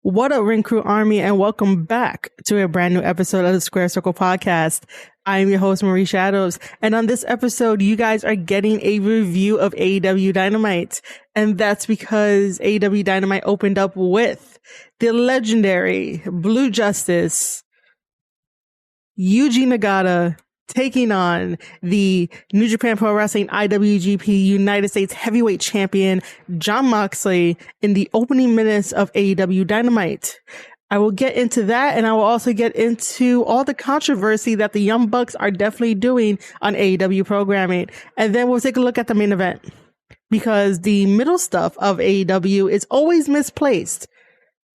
What up, Ring Crew Army, and welcome back to a brand new episode of the Square Circle Podcast. I am your host, Marie Shadows, and on this episode, you guys are getting a review of AEW Dynamite, and that's because AEW Dynamite opened up with the legendary Blue Justice, Yuji Nagata, taking on the New Japan Pro Wrestling IWGP United States Heavyweight Champion Jon Moxley in the opening minutes of AEW Dynamite. I will get into that, and I will also get into all the controversy that the Young Bucks are definitely doing on AEW programming. And then we'll take a look at the main event, because the middle stuff of AEW is always misplaced.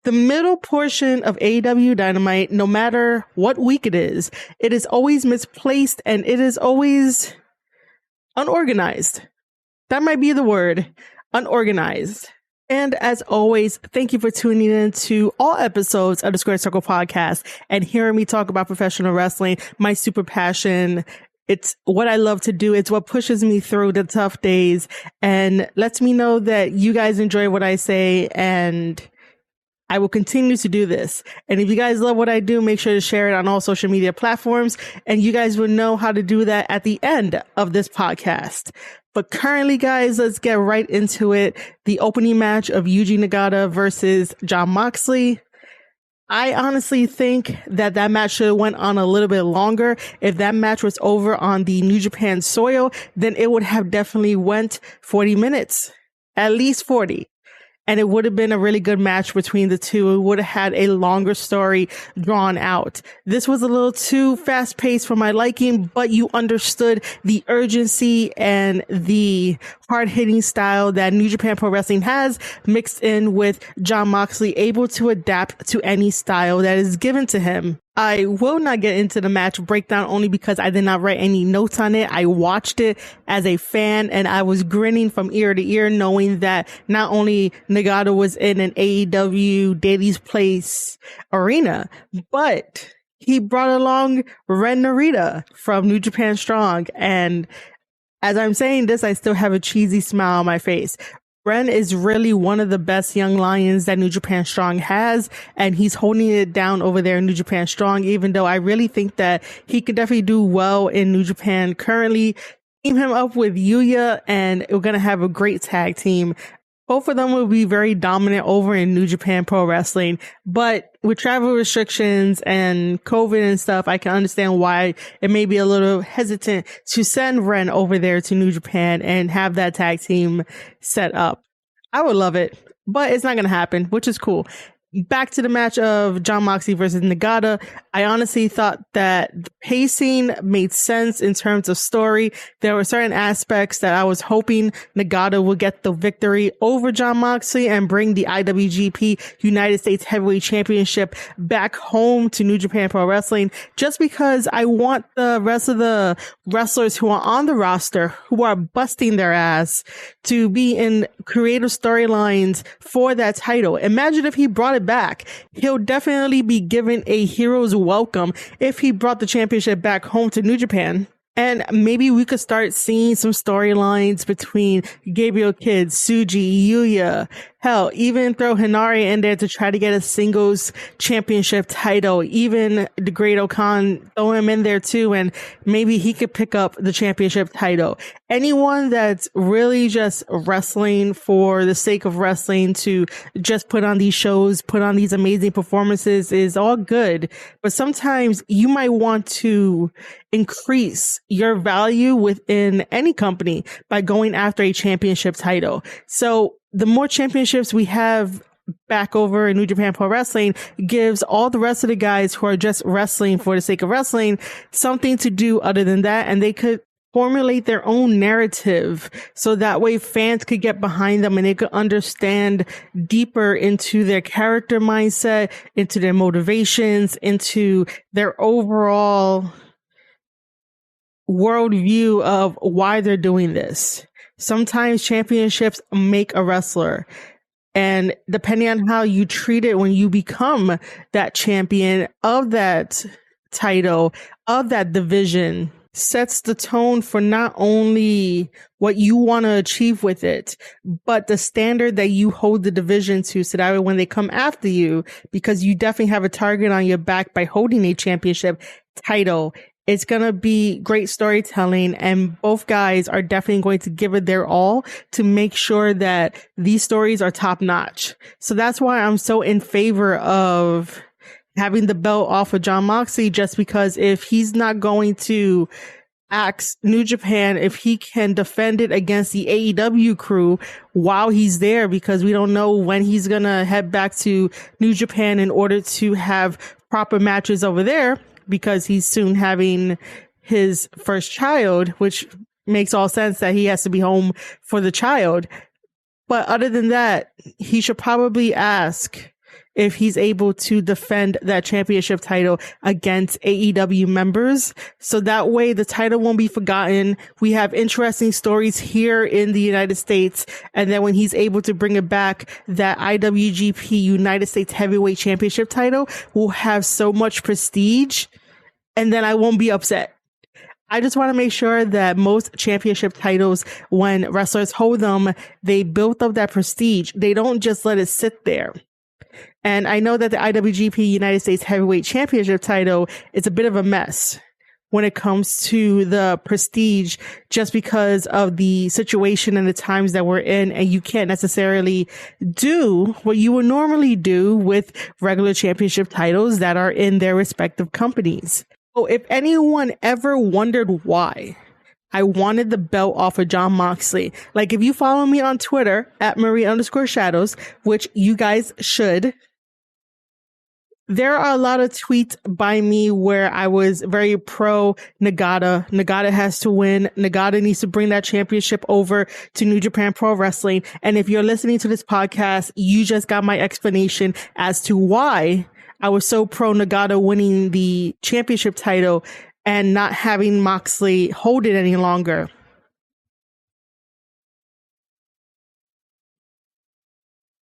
The middle portion of AEW Dynamite, no matter what week it is always misplaced, and it is always unorganized. That might be the word, unorganized. And as always, thank you for tuning in to all episodes of the Square Circle Podcast and hearing me talk about professional wrestling, my super passion. It's what I love to do. It's what pushes me through the tough days and lets me know that you guys enjoy what I say, and I will continue to do this. And if you guys love what I do, make sure to share it on all social media platforms. And you guys will know how to do that at the end of this podcast. But currently, guys, let's get right into it. The opening match of Yuji Nagata versus Jon Moxley. I honestly think that match should have went on a little bit longer. If that match was over on the New Japan soil, then it would have definitely went 40 minutes, at least 40. And it would have been a really good match between the two. It would have had a longer story drawn out. This was a little too fast paced for my liking, but you understood the urgency and the hard hitting style that New Japan Pro Wrestling has, mixed in with Jon Moxley able to adapt to any style that is given to him. I will not get into the match breakdown only because I did not write any notes on it. I watched it as a fan and I was grinning from ear to ear, knowing that not only Nagata was in an AEW Daily's Place arena, but he brought along Ren Narita from New Japan Strong. And as I'm saying this, I still have a cheesy smile on my face. Ren is really one of the best young lions that New Japan Strong has, and he's holding it down over there in New Japan Strong, even though I really think that he could definitely do well in New Japan currently. Team him up with Yuya, and we're going to have a great tag team. Both of them will be very dominant over in New Japan Pro Wrestling, but with travel restrictions and COVID and stuff, I can understand why it may be a little hesitant to send Ren over there to New Japan and have that tag team set up. I would love it, but it's not going to happen, which is cool. Back to the match of Jon Moxley versus Nagata. I honestly thought that the pacing made sense in terms of story. There were certain aspects that I was hoping Nagata would get the victory over Jon Moxley and bring the IWGP United States Heavyweight Championship back home to New Japan Pro Wrestling, just because I want the rest of the wrestlers who are on the roster, who are busting their ass, to be in creative storylines for that title. Imagine if he brought it back. He'll definitely be given a hero's welcome if he brought the championship back home to New Japan. And maybe we could start seeing some storylines between Gabriel Kidd, Tsuji, Yuya. Hell, even throw Hinari in there to try to get a singles championship title. Even the Great Okan, throw him in there too, and maybe he could pick up the championship title. Anyone that's really just wrestling for the sake of wrestling, to just put on these shows, put on these amazing performances, is all good. But sometimes you might want to increase your value within any company by going after a championship title. So the more championships we have back over in New Japan Pro Wrestling gives all the rest of the guys who are just wrestling for the sake of wrestling something to do other than that, and they could formulate their own narrative, so that way fans could get behind them and they could understand deeper into their character mindset, into their motivations, into their overall worldview of why they're doing this. Sometimes championships make a wrestler, and depending on how you treat it when you become that champion of that title, of that division, sets the tone for not only what you want to achieve with it, but the standard that you hold the division to, so that way when they come after you, because you definitely have a target on your back by holding a championship title, it's going to be great storytelling, and both guys are definitely going to give it their all to make sure that these stories are top notch. So that's why I'm so in favor of having the belt off of Jon Moxley, just because if he's not going to ask New Japan if he can defend it against the AEW crew while he's there, because we don't know when he's going to head back to New Japan in order to have proper matches over there, because he's soon having his first child, which makes all sense that he has to be home for the child. But other than that, he should probably ask if he's able to defend that championship title against AEW members. So that way the title won't be forgotten. We have interesting stories here in the United States. And then when he's able to bring it back, that IWGP United States Heavyweight Championship title will have so much prestige. And then I won't be upset. I just want to make sure that most championship titles, when wrestlers hold them, they build up that prestige. They don't just let it sit there. And I know that the IWGP United States Heavyweight Championship title is a bit of a mess when it comes to the prestige, just because of the situation and the times that we're in. And you can't necessarily do what you would normally do with regular championship titles that are in their respective companies. So if anyone ever wondered why I wanted the belt off of Jon Moxley, like if you follow me on Twitter at Marie_Shadows, which you guys should, there are a lot of tweets by me where I was very pro Nagata. Nagata has to win. Nagata needs to bring that championship over to New Japan Pro Wrestling. And if you're listening to this podcast, you just got my explanation as to why I was so pro Nagata winning the championship title and not having Moxley hold it any longer.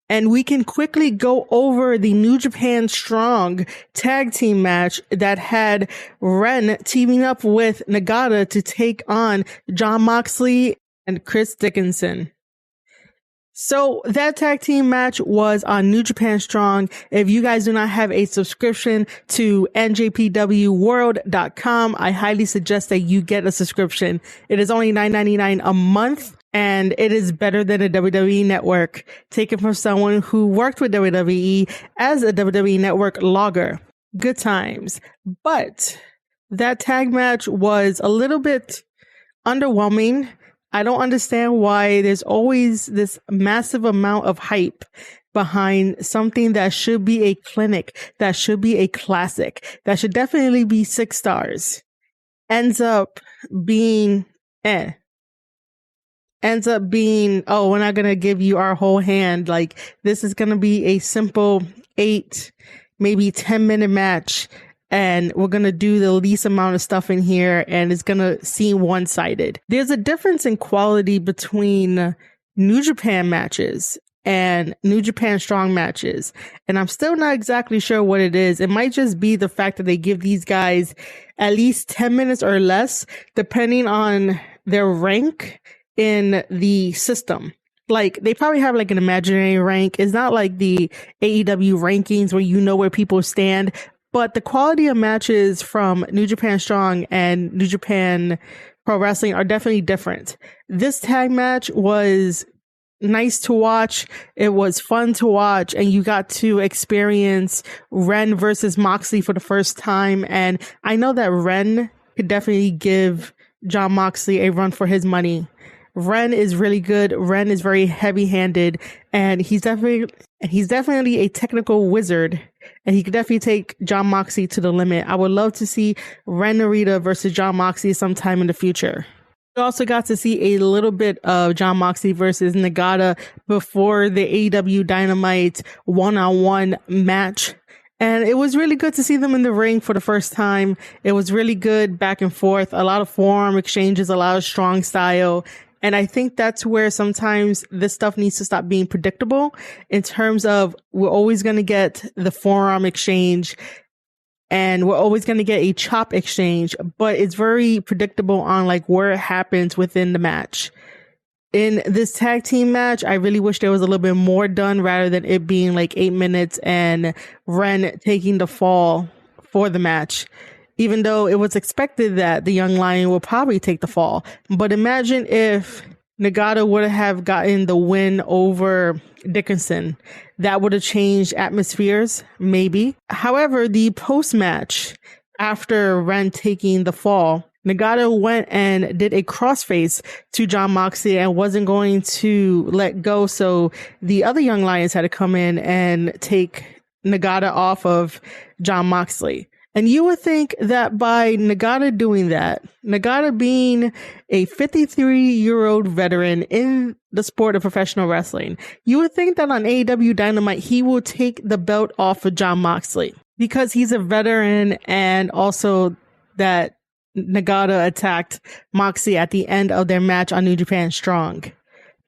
And we can quickly go over the New Japan Strong tag team match that had Ren teaming up with Nagata to take on Jon Moxley and Chris Dickinson. So that tag team match was on New Japan Strong. If you guys do not have a subscription to NJPWworld.com, I highly suggest that you get a subscription. It is only $9.99 a month, and it is better than a WWE network, taken from someone who worked with WWE as a WWE network logger. Good times. But that tag match was a little bit underwhelming. I don't understand why there's always this massive amount of hype behind something that should be a clinic, that should be a classic, that should definitely be 6 stars. Ends up being, oh, we're not going to give you our whole hand. Like, this is going to be a simple 8, maybe 10-minute match. And we're going to do the least amount of stuff in here, and it's going to seem one-sided. There's a difference in quality between New Japan matches and New Japan Strong matches. And I'm still not exactly sure what it is. It might just be the fact that they give these guys at least 10 minutes or less, depending on their rank in the system. Like, they probably have like an imaginary rank. It's not like the AEW rankings where you know where people stand. But the quality of matches from New Japan Strong and New Japan Pro Wrestling are definitely different. This tag match was nice to watch. It was fun to watch, and you got to experience Ren versus Moxley for the first time. And I know that Ren could definitely give Jon Moxley a run for his money. Ren is really good. Ren is very heavy-handed, and he's definitely a technical wizard, and he could definitely take Jon Moxley to the limit. I would love to see Ren Narita versus Jon Moxley sometime in the future. We also got to see a little bit of Jon Moxley versus Nagata before the AEW Dynamite one-on-one match. And it was really good to see them in the ring for the first time. It was really good back and forth, a lot of forearm exchanges, a lot of strong style. And I think that's where sometimes this stuff needs to stop being predictable, in terms of we're always going to get the forearm exchange and we're always going to get a chop exchange, but it's very predictable on like where it happens within the match. In this tag team match, I really wish there was a little bit more done rather than it being like 8 minutes and Ren taking the fall for the match, even though it was expected that the Young Lion will probably take the fall. But imagine if Nagata would have gotten the win over Dickinson. That would have changed atmospheres, maybe. However, the post-match, after Ren taking the fall, Nagata went and did a crossface to Jon Moxley and wasn't going to let go. So the other Young Lions had to come in and take Nagata off of Jon Moxley. And you would think that by Nagata doing that, Nagata being a 53-year-old veteran in the sport of professional wrestling, you would think that on AEW Dynamite, he will take the belt off of Jon Moxley because he's a veteran, and also that Nagata attacked Moxley at the end of their match on New Japan Strong.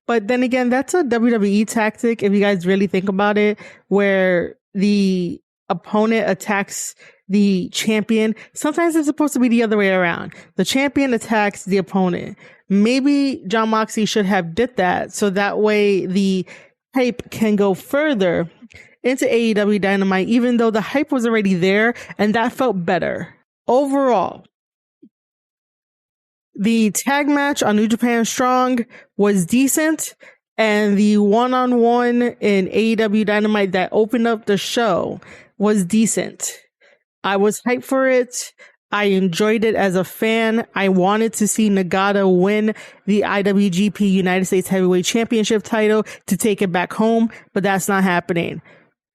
But then again, that's a WWE tactic, if you guys really think about it, where the opponent attacks the champion. Sometimes it's supposed to be the other way around. The champion attacks the opponent. Maybe Jon Moxley should have did that, so that way the hype can go further into AEW Dynamite, even though the hype was already there, and that felt better. Overall, the tag match on New Japan Strong was decent, and the one-on-one in AEW Dynamite that opened up the show was decent. I was hyped for it. I enjoyed it as a fan. I wanted to see Nagata win the IWGP United States Heavyweight Championship title to take it back home, but that's not happening.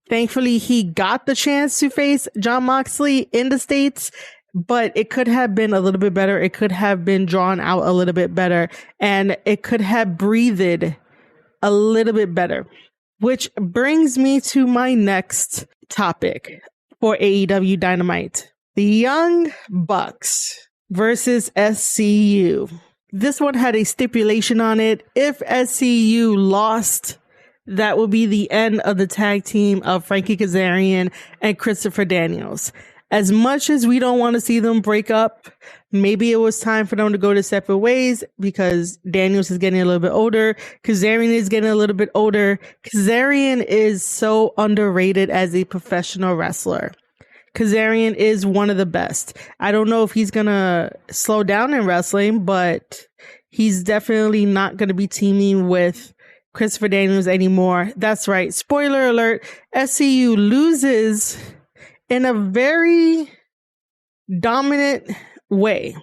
Thankfully, he got the chance to face Jon Moxley in the States, but it could have been a little bit better. It could have been drawn out a little bit better, and it could have breathed a little bit better. Which brings me to my next topic for AEW Dynamite. The Young Bucks versus SCU. This one had a stipulation on it. If SCU lost, that would be the end of the tag team of Frankie Kazarian and Christopher Daniels. As much as we don't want to see them break up, maybe it was time for them to go to separate ways because Daniels is getting a little bit older. Kazarian is getting a little bit older. Kazarian is so underrated as a professional wrestler. Kazarian is one of the best. I don't know if he's going to slow down in wrestling, but he's definitely not going to be teaming with Christopher Daniels anymore. That's right. Spoiler alert. SCU loses in a very dominant way,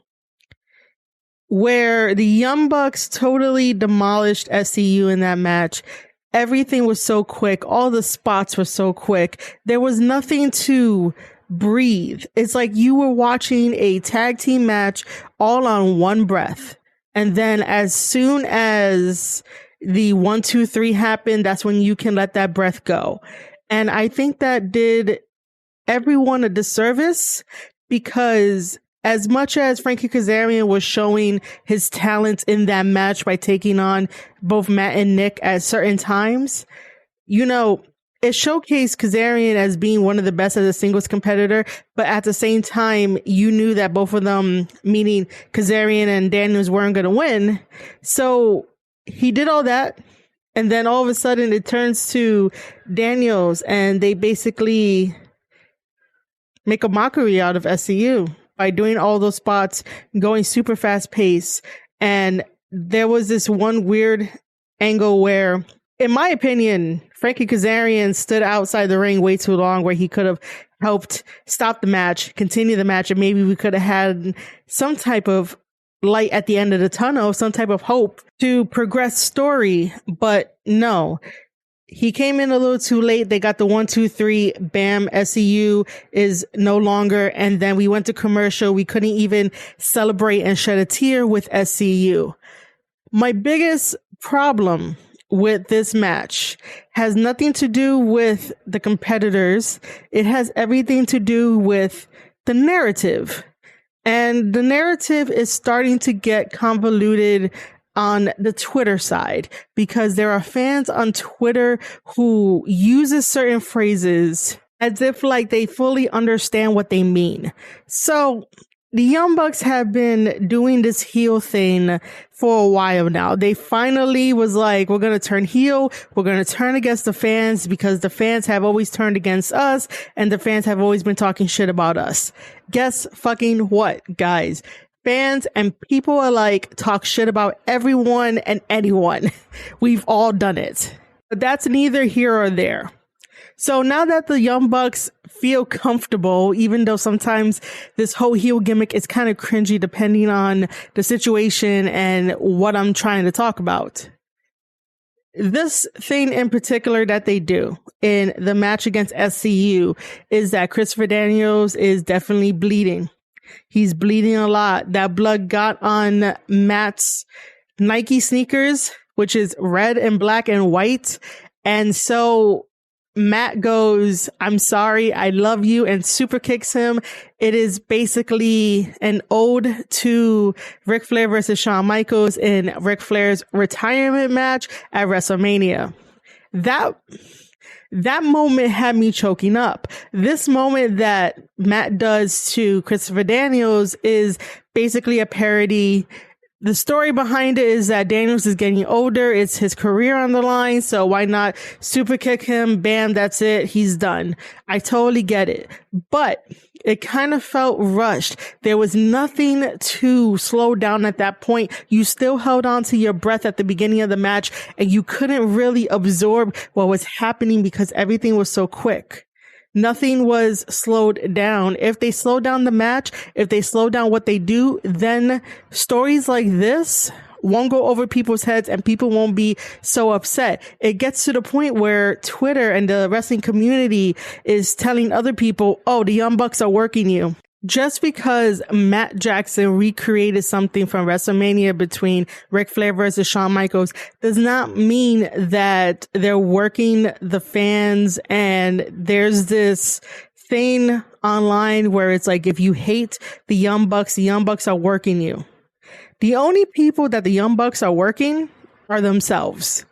where the Young Bucks totally demolished SCU in that match. Everything was so quick. All the spots were so quick. There was nothing to breathe. It's like you were watching a tag team match all on one breath. And then as soon as the 1, 2, 3 happened, that's when you can let that breath go. And I think that did everyone a disservice, because as much as Frankie Kazarian was showing his talents in that match by taking on both Matt and Nick at certain times, you know, it showcased Kazarian as being one of the best as a singles competitor, but at the same time, you knew that both of them, meaning Kazarian and Daniels, weren't going to win. So he did all that, and then all of a sudden it turns to Daniels, and they basically make a mockery out of SCU by doing all those spots, going super fast pace. And there was this one weird angle where, in my opinion, Frankie Kazarian stood outside the ring way too long, where he could have helped stop the match, continue the match, and maybe we could have had some type of light at the end of the tunnel, some type of hope to progress story. But no. He came in a little too late. They got the 1, 2, 3, bam, SCU is no longer. And then we went to commercial. We couldn't even celebrate and shed a tear with SCU. My biggest problem with this match has nothing to do with the competitors. It has everything to do with the narrative. And the narrative is starting to get convoluted on the Twitter side, because there are fans on Twitter who uses certain phrases as if like they fully understand what they mean. So the Young Bucks have been doing this heel thing for a while now. They finally was like, we're going to turn heel. We're going to turn against the fans because the fans have always turned against us and the fans have always been talking shit about us. Guess fucking what, guys? Fans and people alike talk shit about everyone and anyone. We've all done it. But that's neither here or there. So now that the Young Bucks feel comfortable, even though sometimes this whole heel gimmick is kind of cringy depending on the situation and what I'm trying to talk about. This thing in particular that they do in the match against SCU is that Christopher Daniels is definitely bleeding. He's bleeding a lot. That blood got on Matt's Nike sneakers, which is red and black and white. And so Matt goes, I'm sorry, I love you, and super kicks him. It is basically an ode to Ric Flair versus Shawn Michaels in Ric Flair's retirement match at WrestleMania. That moment had me choking up. This moment that Matt does to Christopher Daniels is basically a parody. The story behind it is that Daniels is getting older. It's his career on the line. So why not super kick him? Bam, that's it. He's done. I totally get it. But it kind of felt rushed. There was nothing to slow down at that point. You still held on to your breath at the beginning of the match and you couldn't really absorb what was happening because everything was so quick. Nothing was slowed down. If they slow down the match, if they slow down what they do, then stories like this won't go over people's heads and people won't be so upset. It gets to the point where Twitter and the wrestling community is telling other people, oh, the Young Bucks are working you. Just because Matt Jackson recreated something from WrestleMania between Ric Flair versus Shawn Michaels does not mean that they're working the fans. And there's this thing online where it's like, if you hate the Young Bucks are working you. The only people that the Young Bucks are working are themselves.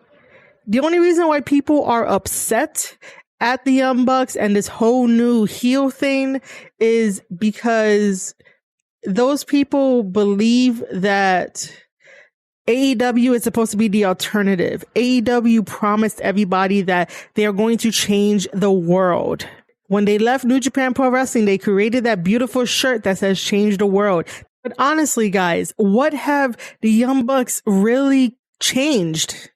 The only reason why people are upset at the Young Bucks and this whole new heel thing is because those people believe that AEW is supposed to be the alternative. AEW promised everybody that they are going to change the world. When they left New Japan Pro Wrestling, they created that beautiful shirt that says change the world. But honestly, guys, what have the Young Bucks really changed?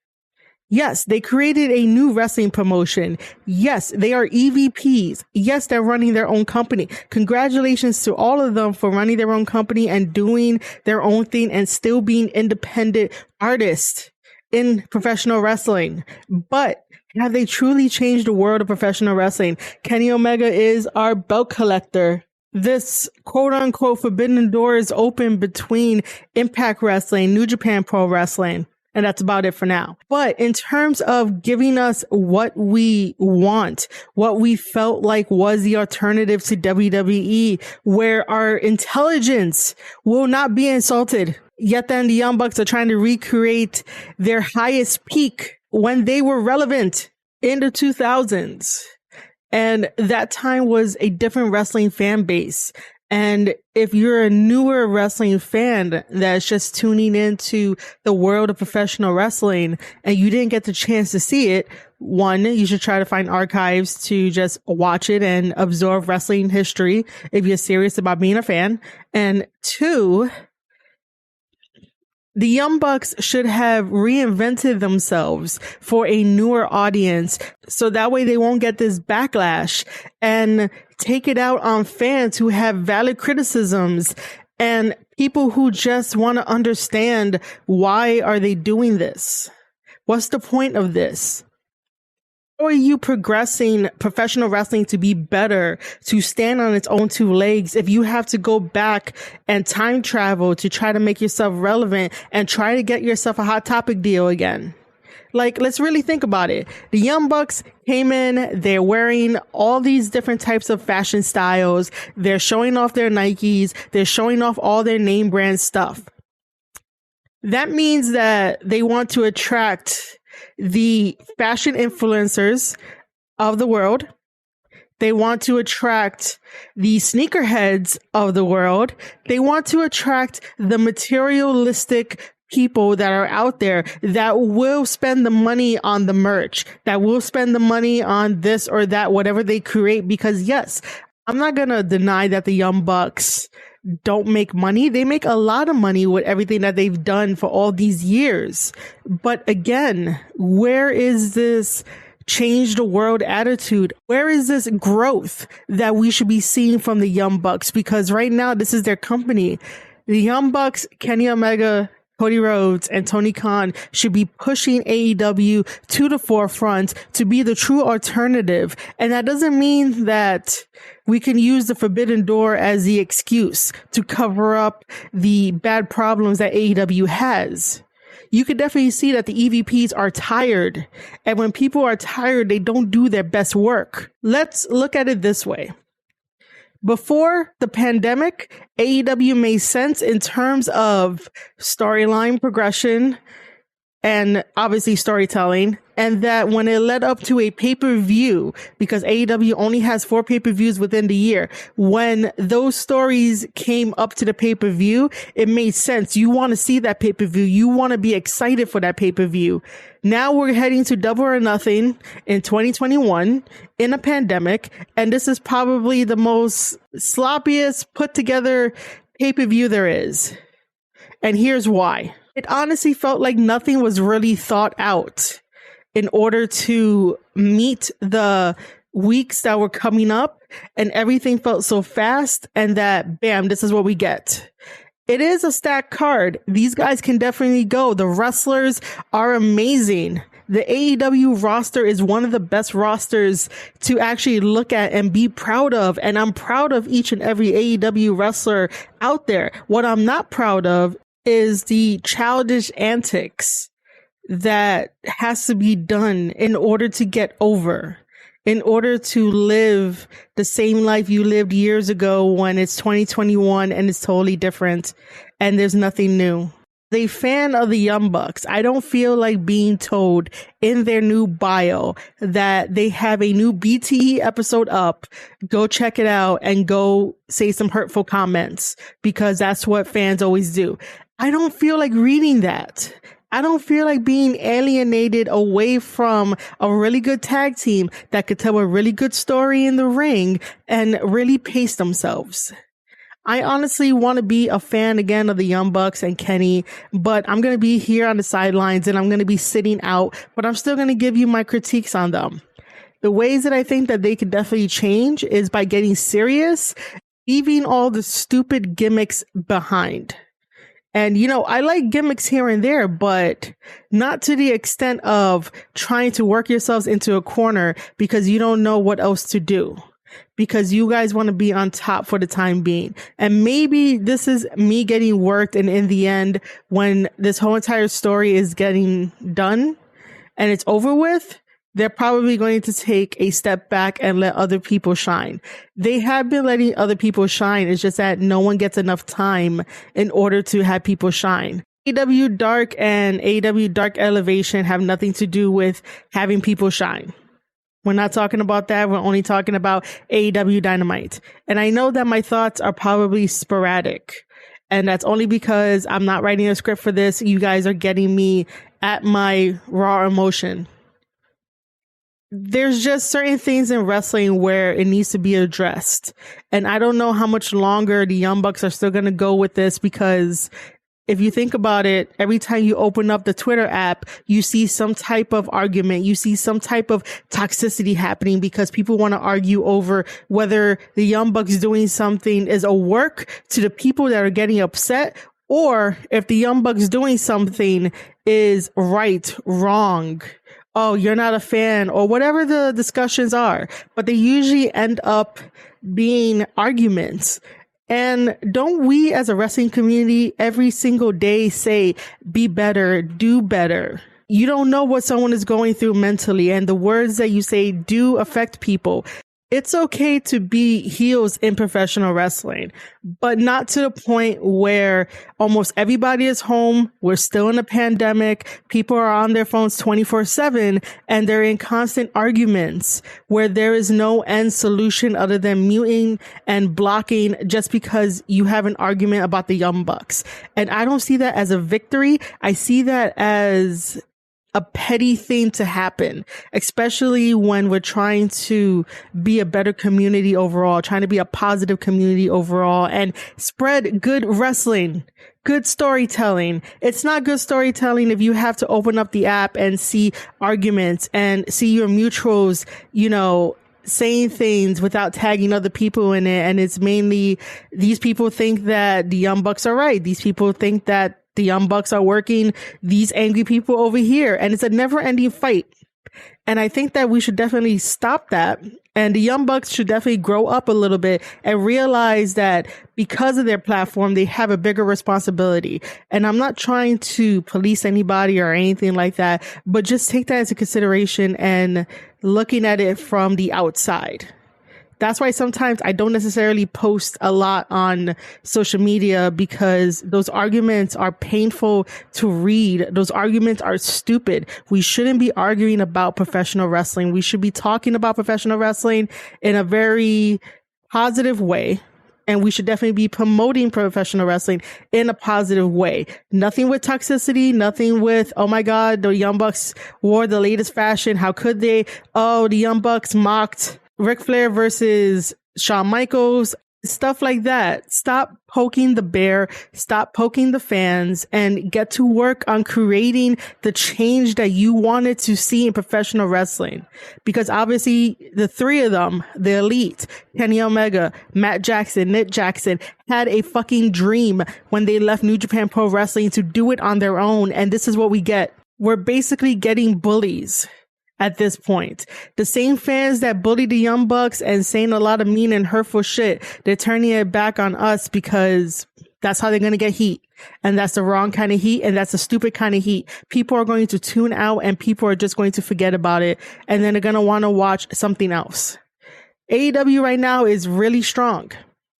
Yes, they created a new wrestling promotion. Yes, they are EVPs. Yes, they're running their own company. Congratulations to all of them for running their own company and doing their own thing and still being independent artists in professional wrestling. But have they truly changed the world of professional wrestling? Kenny Omega is our belt collector. This quote unquote forbidden door is open between Impact Wrestling, New Japan Pro Wrestling. And that's about it for now. But in terms of giving us what we want, what we felt like was the alternative to WWE, where our intelligence will not be insulted. Yet then the Young Bucks are trying to recreate their highest peak when they were relevant in the 2000s. And that time was a different wrestling fan base. And if you're a newer wrestling fan that's just tuning into the world of professional wrestling and you didn't get the chance to see it, one, you should try to find archives to just watch it and absorb wrestling history if you're serious about being a fan. And two, the Young Bucks should have reinvented themselves for a newer audience so that way they won't get this backlash and take it out on fans who have valid criticisms and people who just want to understand why are they doing this? What's the point of this? How are you progressing professional wrestling to be better, to stand on its own two legs if you have to go back and time travel to try to make yourself relevant and try to get yourself a Hot Topic deal again? Like, let's really think about it. The Young Bucks came in, they're wearing all these different types of fashion styles. They're showing off their Nikes. They're showing off all their name brand stuff. That means that they want to attract the fashion influencers of the world They want to attract the sneakerheads of the world. They want to attract the materialistic people that are out there that will spend the money on the merch, that will spend the money on this or that, whatever they create. Because yes, I'm not going to deny that the Young Bucks don't make money. They make a lot of money with everything that they've done for all these years. But again, where is this change the world attitude? Where is this growth that we should be seeing from the Young Bucks? Because right now, this is their company. The Young Bucks, Kenny Omega, Cody Rhodes, and Tony Khan should be pushing AEW to the forefront to be the true alternative. And that doesn't mean that we can use the Forbidden Door as the excuse to cover up the bad problems that AEW has. You could definitely see that the EVPs are tired. And when people are tired, they don't do their best work. Let's look at it this way. Before the pandemic, AEW made sense in terms of storyline progression and obviously storytelling. And that when it led up to a pay-per-view, because AEW only has 4 pay-per-views within the year, when those stories came up to the pay-per-view, it made sense. You want to see that pay-per-view. You want to be excited for that pay-per-view. Now we're heading to Double or Nothing in 2021 in a pandemic. And this is probably the most sloppiest put together pay-per-view there is. And here's why. It honestly felt like nothing was really thought out in order to meet the weeks that were coming up, and everything felt so fast, and that bam, this is what we get. It is a stacked card. These guys can definitely go. The wrestlers are amazing. The AEW roster is one of the best rosters to actually look at and be proud of. And I'm proud of each and every AEW wrestler out there. What I'm not proud of is the childish antics that has to be done in order to get over, in order to live the same life you lived years ago when it's 2021 and it's totally different and there's nothing new. As a fan of the Young Bucks, I don't feel like being told in their new bio that they have a new BTE episode up. Go check it out and go say some hurtful comments, because that's what fans always do. I don't feel like reading that. I don't feel like being alienated away from a really good tag team that could tell a really good story in the ring and really pace themselves. I honestly want to be a fan again of the Young Bucks and Kenny, but I'm going to be here on the sidelines and I'm going to be sitting out, but I'm still going to give you my critiques on them. The ways that I think that they could definitely change is by getting serious, leaving all the stupid gimmicks behind. And, you know, I like gimmicks here and there, but not to the extent of trying to work yourselves into a corner because you don't know what else to do, because you guys want to be on top for the time being. And maybe this is me getting worked. And in the end, when this whole entire story is getting done and it's over with, they're probably going to take a step back and let other people shine. They have been letting other people shine. It's just that no one gets enough time in order to have people shine. AEW Dark and AEW Dark Elevation have nothing to do with having people shine. We're not talking about that. We're only talking about AEW Dynamite. And I know that my thoughts are probably sporadic. And that's only because I'm not writing a script for this. You guys are getting me at my raw emotion. There's just certain things in wrestling where it needs to be addressed. And I don't know how much longer the Young Bucks are still going to go with this, because if you think about it, every time you open up the Twitter app, you see some type of argument. You see some type of toxicity happening because people want to argue over whether the Young Bucks doing something is a work to the people that are getting upset, or if the Young Bucks doing something is right, wrong. Oh, you're not a fan, or whatever the discussions are, but they usually end up being arguments. And don't we as a wrestling community every single day say, be better, do better? You don't know what someone is going through mentally, and the words that you say do affect people. It's okay to be heels in professional wrestling, but not to the point where almost everybody is home. We're still in a pandemic. People are on their phones 24/7 and they're in constant arguments where there is no end solution other than muting and blocking just because you have an argument about the Young Bucks. And I don't see that as a victory. I see that as a petty thing to happen, especially when we're trying to be a better community overall, trying to be a positive community overall and spread good wrestling, good storytelling. It's not good storytelling if you have to open up the app and see arguments and see your mutuals, saying things without tagging other people in it. And it's mainly these people think that the Young Bucks are right. These people think that the Young Bucks are working these angry people over here. And it's a never ending fight. And I think that we should definitely stop that. And the Young Bucks should definitely grow up a little bit and realize that because of their platform, they have a bigger responsibility. And I'm not trying to police anybody or anything like that, but just take that into consideration and looking at it from the outside. That's why sometimes I don't necessarily post a lot on social media, because those arguments are painful to read. Those arguments are stupid. We shouldn't be arguing about professional wrestling. We should be talking about professional wrestling in a very positive way. And we should definitely be promoting professional wrestling in a positive way. Nothing with toxicity, nothing with, oh my God, the Young Bucks wore the latest fashion. How could they? Oh, the Young Bucks mocked Ric Flair versus Shawn Michaels, stuff like that. Stop poking the bear, stop poking the fans, and get to work on creating the change that you wanted to see in professional wrestling. Because obviously the three of them, the Elite, Kenny Omega, Matt Jackson, Nick Jackson, had a fucking dream when they left New Japan Pro Wrestling to do it on their own. And this is what we get. We're basically getting bullies. At this point, the same fans that bullied the Young Bucks and saying a lot of mean and hurtful shit, they're turning it back on us because that's how they're going to get heat. And that's the wrong kind of heat. And that's the stupid kind of heat. People are going to tune out and people are just going to forget about it. And then they're going to want to watch something else. AEW right now is really strong.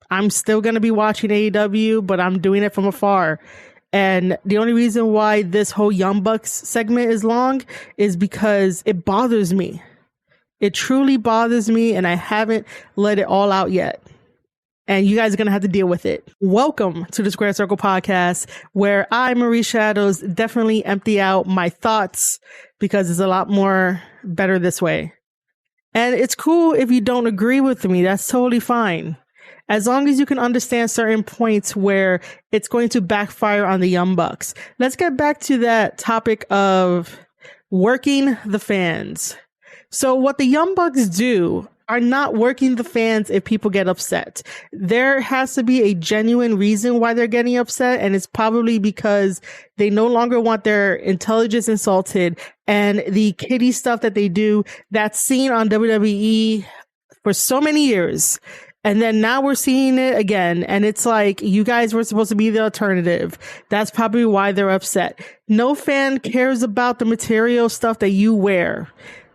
I'm still going to be watching AEW, but I'm doing it from afar. And the only reason why this whole Young Bucks segment is long is because it bothers me. It truly bothers me, and I haven't let it all out yet. And you guys are going to have to deal with it. Welcome to the Square Circle podcast, where I, Marie Shadows, definitely empty out my thoughts because it's a lot more better this way. And it's cool if you don't agree with me. That's totally fine. As long as you can understand certain points where it's going to backfire on the Young Bucks. Let's get back to that topic of working the fans. So what the Young Bucks do are not working the fans if people get upset. There has to be a genuine reason why they're getting upset, and it's probably because they no longer want their intelligence insulted, and the kiddie stuff that they do that's seen on WWE for so many years. And then now we're seeing it again. And it's like, you guys were supposed to be the alternative. That's probably why they're upset. No fan cares about the material stuff that you wear.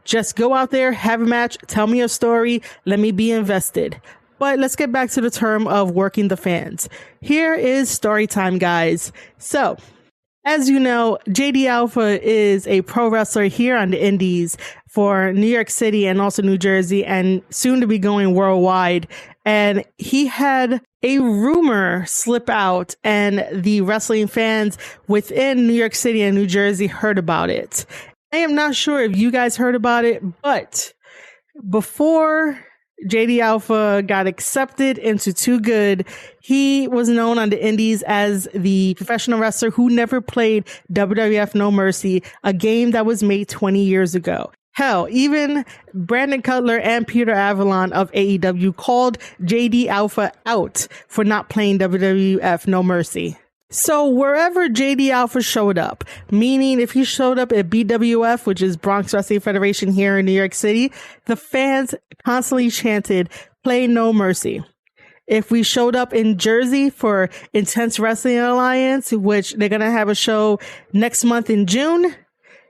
Just go out there, have a match, tell me a story, let me be invested. But let's get back to the term of working the fans. Here is story time, guys. So, as you know, JD Alpha is a pro wrestler here on the Indies for New York City and also New Jersey, and soon to be going worldwide. And he had a rumor slip out, and the wrestling fans within New York City and New Jersey heard about it. I am not sure if you guys heard about it, but before JD Alpha got accepted into Too Good, he was known on the Indies as the professional wrestler who never played WWF No Mercy, a game that was made 20 years ago. Hell, even Brandon Cutler and Peter Avalon of AEW called JD Alpha out for not playing WWF No Mercy. So wherever JD Alpha showed up, meaning if he showed up at BWF, which is Bronx Wrestling Federation here in New York City, the fans constantly chanted, "Play No Mercy." If we showed up in Jersey for Intense Wrestling Alliance, which they're going to have a show next month in June,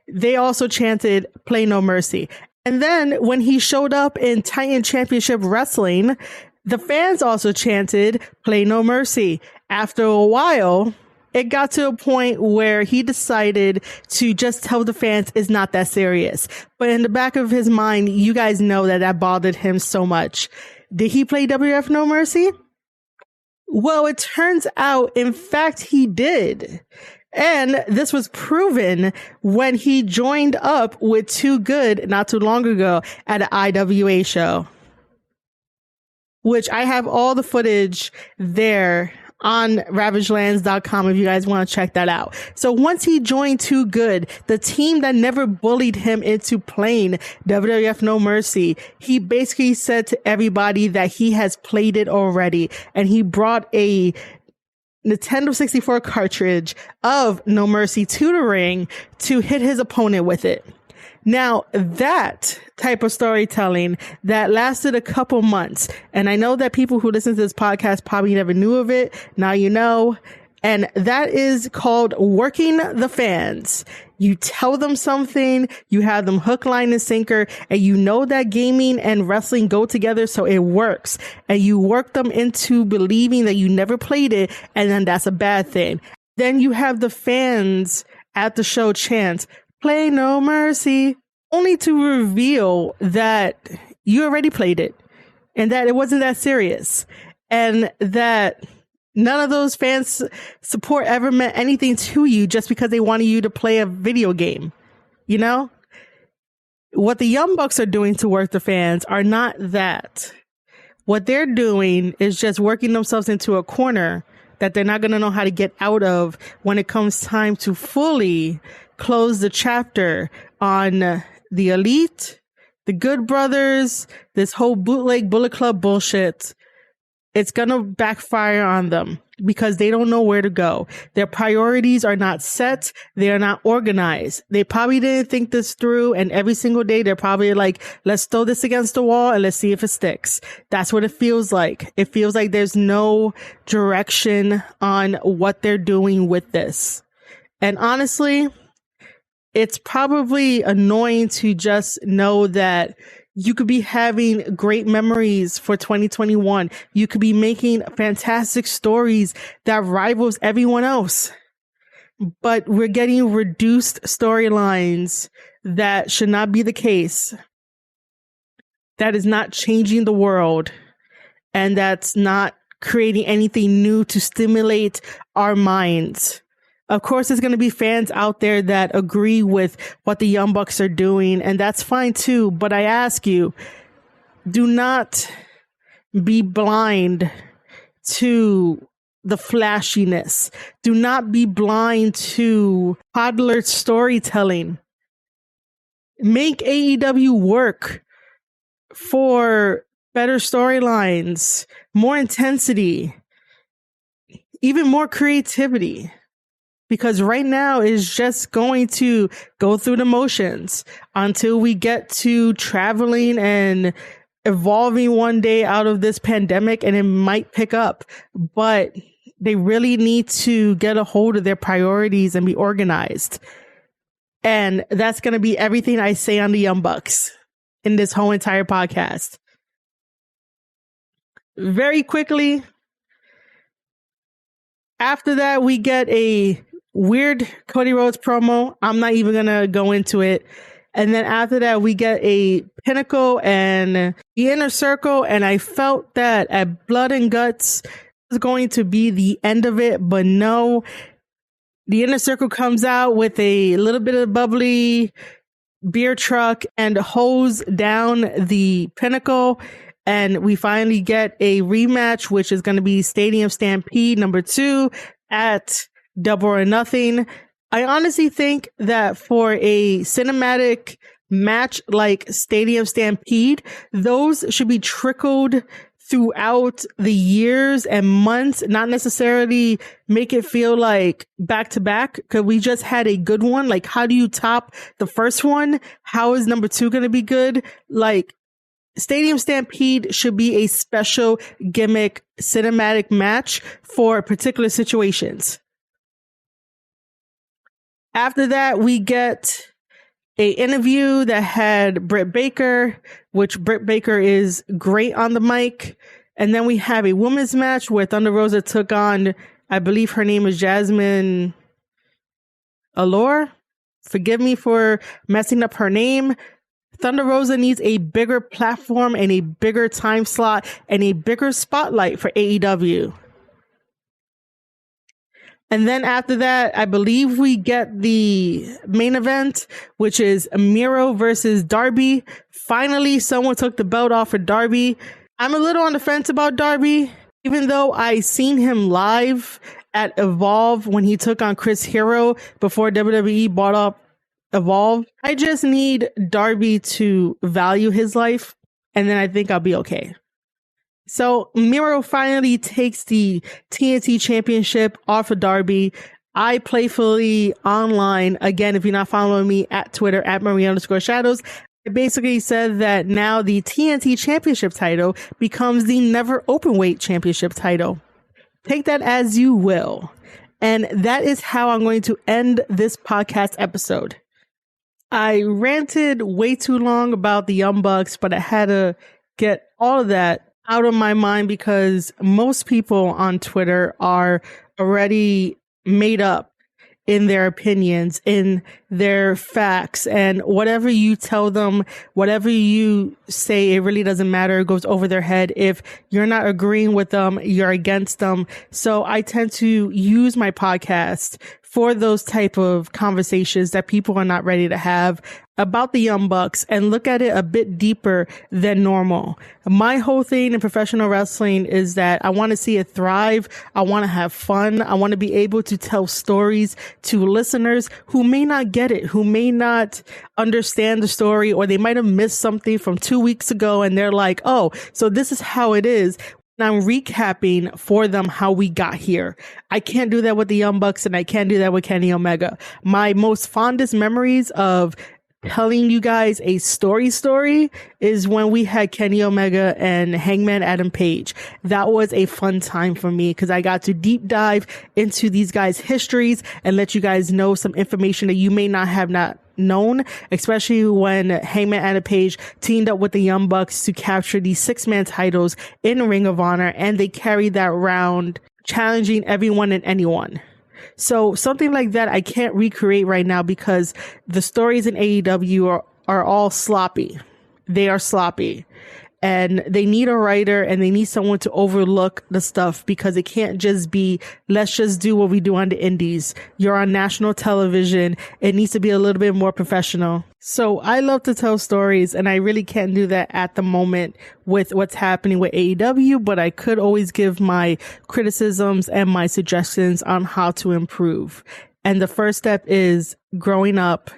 they also chanted, "Play No Mercy." And then when he showed up in Titan Championship Wrestling, the fans also chanted, "Play No Mercy." After a while, it got to a point where he decided to just tell the fans it's not that serious. But in the back of his mind, you guys know that bothered him so much. Did he play WF No Mercy? Well, it turns out, in fact, he did. And this was proven when he joined up with Too Good not too long ago at an IWA show, which I have all the footage there on ravagelands.com if you guys want to check that out. So once he joined Too Good, the team that never bullied him into playing WWF No Mercy, he basically said to everybody that he has played it already, and he brought a Nintendo 64 cartridge of No Mercy to the ring to hit his opponent with it. Now, that type of storytelling that lasted a couple months, and I know that people who listen to this podcast probably never knew of it. Now you know. And that is called working the fans. You tell them something, you have them hook, line, and sinker, and you know that gaming and wrestling go together, so it works. And you work them into believing that you never played it, and then that's a bad thing. Then you have the fans at the show chant, "Play No Mercy," only to reveal that you already played it, and that it wasn't that serious, and that none of those fans' support ever meant anything to you just because they wanted you to play a video game. You know? What the Young Bucks are doing to work the fans are not that. What they're doing is just working themselves into a corner that they're not going to know how to get out of when it comes time to fully close the chapter on the Elite, the Good Brothers, this whole bootleg Bullet Club bullshit. It's going to backfire on them because they don't know where to go. Their priorities are not set. They are not organized. They probably didn't think this through. And every single day, they're probably like, let's throw this against the wall and let's see if it sticks. That's what it feels like. It feels like there's no direction on what they're doing with this. And honestly, it's probably annoying to just know that you could be having great memories for 2021. You could be making fantastic stories that rivals everyone else. But we're getting reduced storylines that should not be the case. That is not changing the world. And that's not creating anything new to stimulate our minds. Of course, there's going to be fans out there that agree with what the Young Bucks are doing, and that's fine too. But I ask you, do not be blind to the flashiness. Do not be blind to toddler storytelling. Make AEW work for better storylines, more intensity, even more creativity. Because right now is just going to go through the motions until we get to traveling and evolving one day out of this pandemic, and it might pick up. But they really need to get a hold of their priorities and be organized. And that's going to be everything I say on the Young Bucks in this whole entire podcast. Very quickly, after that, we get a weird Cody Rhodes promo. I'm not even going to go into it. And then after that, we get a Pinnacle and the Inner Circle. And I felt that at Blood and Guts was going to be the end of it. But no, the Inner Circle comes out with a little bit of bubbly beer truck and hose down the Pinnacle. And we finally get a rematch, which is going to be Stadium Stampede #2 at Double or Nothing. I honestly think that for a cinematic match like Stadium Stampede, those should be trickled throughout the years and months, not necessarily make it feel like back to back, because we just had a good one. Like, how do you top the first one? How is #2 going to be good? Like, Stadium Stampede should be a special gimmick cinematic match for particular situations. After that, we get a interview that had Brit Baker, which Brit Baker is great on the mic. And then we have a women's match where Thunder Rosa took on, I believe her name is Jasmine Allure. Forgive me for messing up her name. Thunder Rosa needs a bigger platform and a bigger time slot and a bigger spotlight for AEW. And then after that, I believe we get the main event, which is Miro versus Darby. Finally, someone took the belt off for Darby. I'm a little on the fence about Darby, even though I seen him live at Evolve when he took on Chris Hero before WWE bought up Evolve. I just need Darby to value his life, and then I think I'll be okay. So Miro finally takes the TNT Championship off of Darby. I playfully online, again, if you're not following me at Twitter, at Marie_Shadows, I basically said that now the TNT Championship title becomes the Never Openweight Championship title. Take that as you will. And that is how I'm going to end this podcast episode. I ranted way too long about the Young Bucks, but I had to get all of that out of my mind because most people on Twitter are already made up in their opinions, in their facts, and whatever you tell them, whatever you say, it really doesn't matter. It goes over their head. If you're not agreeing with them, you're against them. So I tend to use my podcast for those type of conversations that people are not ready to have about the Young Bucks and look at it a bit deeper than normal. My whole thing in professional wrestling is that I want to see it thrive. I want to have fun. I want to be able to tell stories to listeners who may not get it, who may not understand the story, or they might have missed something from 2 weeks ago and they're like, oh, so this is how it is. And I'm recapping for them how we got here. I can't do that with the Young Bucks and I can't do that with Kenny Omega. My most fondest memories of telling you guys a story is when we had Kenny Omega and Hangman Adam Page. That was a fun time for me because I got to deep dive into these guys' histories and let you guys know some information that you may not have known, especially when Hangman Adam Page teamed up with the Young Bucks to capture the 6-man titles in Ring of Honor, and they carried that round, challenging everyone and anyone. So something like that I can't recreate right now because the stories in AEW are all sloppy. They are sloppy. And they need a writer and they need someone to overlook the stuff because it can't just be, let's just do what we do on the indies. You're on national television. It needs to be a little bit more professional. So I love to tell stories and I really can't do that at the moment with what's happening with AEW, but I could always give my criticisms and my suggestions on how to improve. And the first step is growing up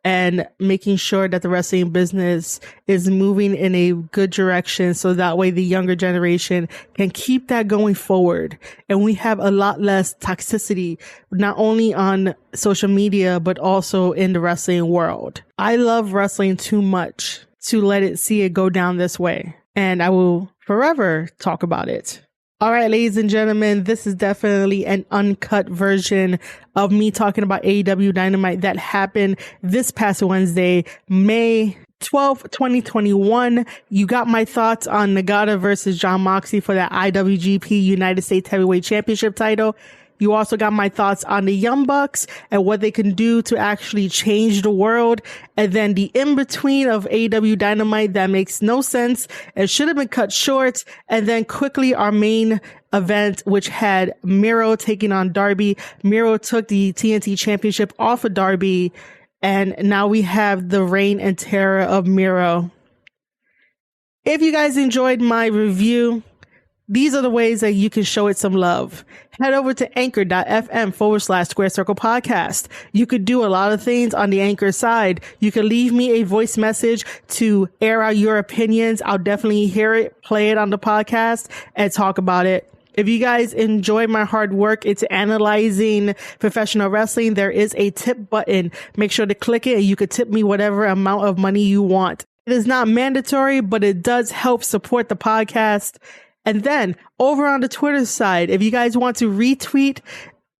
and making sure that the wrestling business is moving in a good direction so that way the younger generation can keep that going forward. And we have a lot less toxicity, not only on social media, but also in the wrestling world. I love wrestling too much to let it see it go down this way. And I will forever talk about it. All right, ladies and gentlemen, this is definitely an uncut version of me talking about AEW Dynamite that happened this past Wednesday, May 12th, 2021. You got my thoughts on Nagata versus Jon Moxley for the IWGP United States Heavyweight Championship title. You also got my thoughts on the Young Bucks and what they can do to actually change the world. And then the in-between of AEW Dynamite that makes no sense and should have been cut short. And then quickly our main event, which had Miro taking on Darby. Miro took the TNT Championship off of Darby. And now we have the reign and terror of Miro. If you guys enjoyed my review, these are the ways that you can show it some love. Head over to anchor.fm/Square Circle Podcast. You could do a lot of things on the Anchor side. You could leave me a voice message to air out your opinions. I'll definitely hear it, play it on the podcast, and talk about it. If you guys enjoy my hard work into analyzing professional wrestling, there is a tip button. Make sure to click it and you could tip me whatever amount of money you want. It is not mandatory, but it does help support the podcast. And then over on the Twitter side, if you guys want to retweet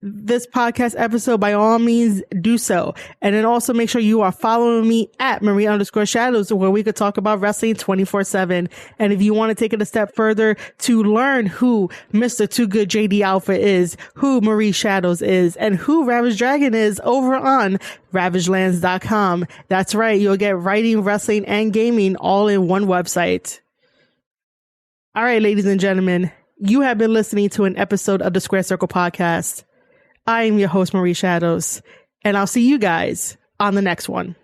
this podcast episode, by all means, do so. And then also make sure you are following me at Marie_Shadows, where we could talk about wrestling 24/7. And if you want to take it a step further to learn who Mr. Too Good JD Alpha is, who Marie Shadows is, and who Ravage Dragon is over on ravagelands.com. That's right. You'll get writing, wrestling, and gaming all in one website. All right, ladies and gentlemen, you have been listening to an episode of the Square Circle Podcast. I am your host, Marie Shadows, and I'll see you guys on the next one.